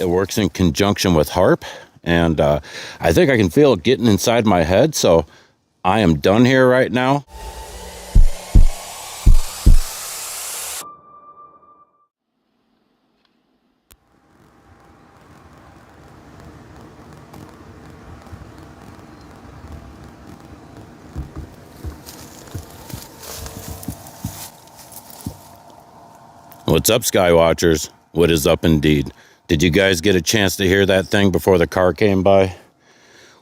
It works in conjunction with HAARP, and I think I can feel it getting inside my head, so I am done here right now. What's up, Skywatchers? What is up indeed? Did you guys get a chance to hear that thing before the car came by?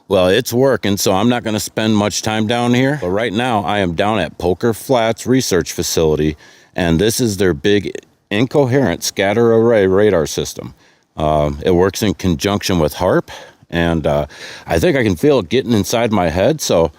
Well, it's working, so I'm not going to spend much time down here. But right now, I am down at Poker Flats Research Facility, and this is their big incoherent scatter array radar system. It works in conjunction with HAARP, and I think I can feel it getting inside my head, so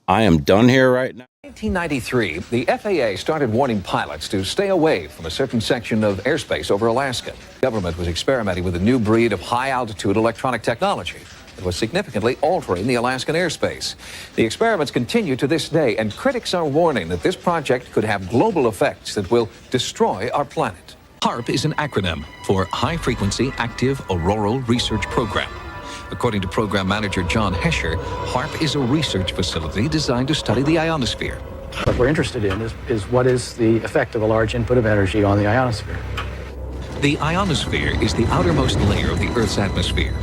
I am done here right now. In 1993, the FAA started warning pilots to stay away from a certain section of airspace over Alaska. The government was experimenting with a new breed of high-altitude electronic technology that was significantly altering the Alaskan airspace. The experiments continue to this day, and critics are warning that this project could have global effects that will destroy our planet. HAARP is an acronym for High Frequency Active Auroral Research Program. According to program manager John Hesher, HAARP is a research facility designed to study the ionosphere. What we're interested in is what is the effect of a large input of energy on the ionosphere. The ionosphere is the outermost layer of the Earth's atmosphere.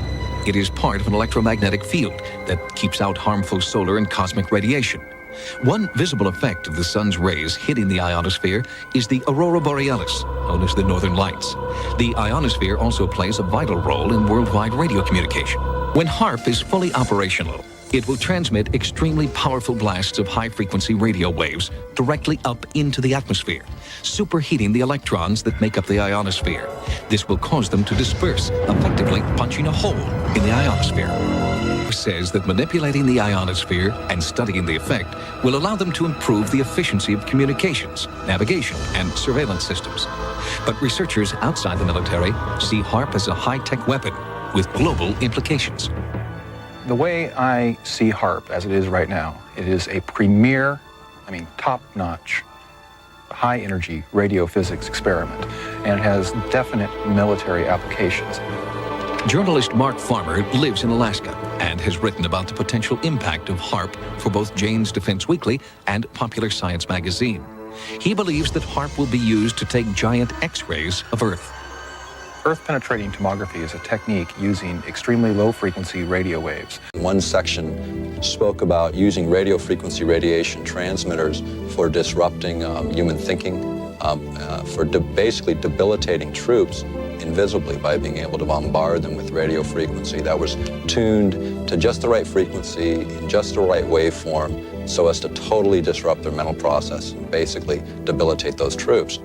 It is part of an electromagnetic field that keeps out harmful solar and cosmic radiation. One visible effect of the sun's rays hitting the ionosphere is the aurora borealis, known as the northern lights. The ionosphere also plays a vital role in worldwide radio communication. When HAARP is fully operational, it will transmit extremely powerful blasts of high-frequency radio waves directly up into the atmosphere, superheating the electrons that make up the ionosphere. This will cause them to disperse, effectively punching a hole in the ionosphere. Says that manipulating the ionosphere and studying the effect will allow them to improve the efficiency of communications, navigation, and surveillance systems. But researchers outside the military see HAARP as a high-tech weapon with global implications. The way I see HAARP as it is right now, it is a premier, top-notch, high-energy radio physics experiment, and it has definite military applications. Journalist Mark Farmer lives in Alaska and has written about the potential impact of HAARP for both Jane's Defense Weekly and Popular Science magazine. He believes that HAARP will be used to take giant X-rays of Earth. Earth-penetrating tomography is a technique using extremely low-frequency radio waves. One section spoke about using radio frequency radiation transmitters for disrupting human thinking, for basically debilitating troops invisibly by being able to bombard them with radio frequency that was tuned to just the right frequency, in just the right waveform, so as to totally disrupt their mental process and basically debilitate those troops.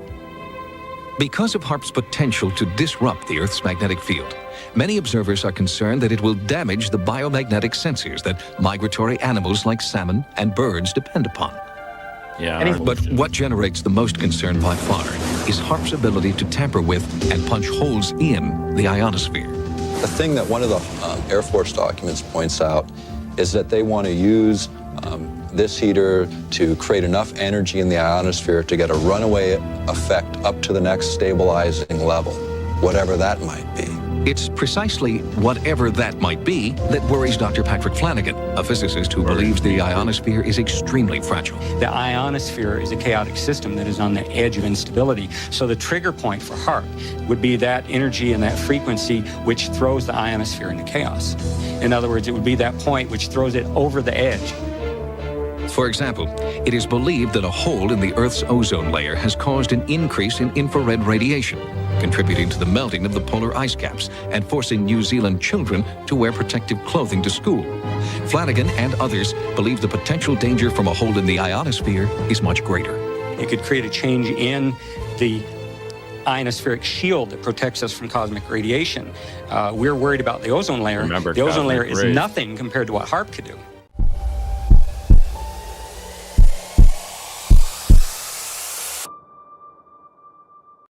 Because of HAARP's potential to disrupt the Earth's magnetic field, many observers are concerned that it will damage the biomagnetic sensors that migratory animals like salmon and birds depend upon. But what generates the most concern by far is HAARP's ability to tamper with and punch holes in the ionosphere. The thing that one of the Air Force documents points out is that they want to use this heater to create enough energy in the ionosphere to get a runaway effect up to the next stabilizing level, whatever that might be. It's precisely whatever that might be that worries Dr. Patrick Flanagan, a physicist who believes the ionosphere is extremely fragile. The ionosphere is a chaotic system that is on the edge of instability. So the trigger point for HAARP would be that energy and that frequency which throws the ionosphere into chaos. In other words, it would be that point which throws it over the edge. For example, it is believed that a hole in the Earth's ozone layer has caused an increase in infrared radiation, contributing to the melting of the polar ice caps and forcing New Zealand children to wear protective clothing to school. Flanagan and others believe the potential danger from a hole in the ionosphere is much greater. It could create a change in the ionospheric shield that protects us from cosmic radiation. We're worried about the ozone layer. Remember, the ozone layer cosmic is rays. nothing compared to what HAARP could do.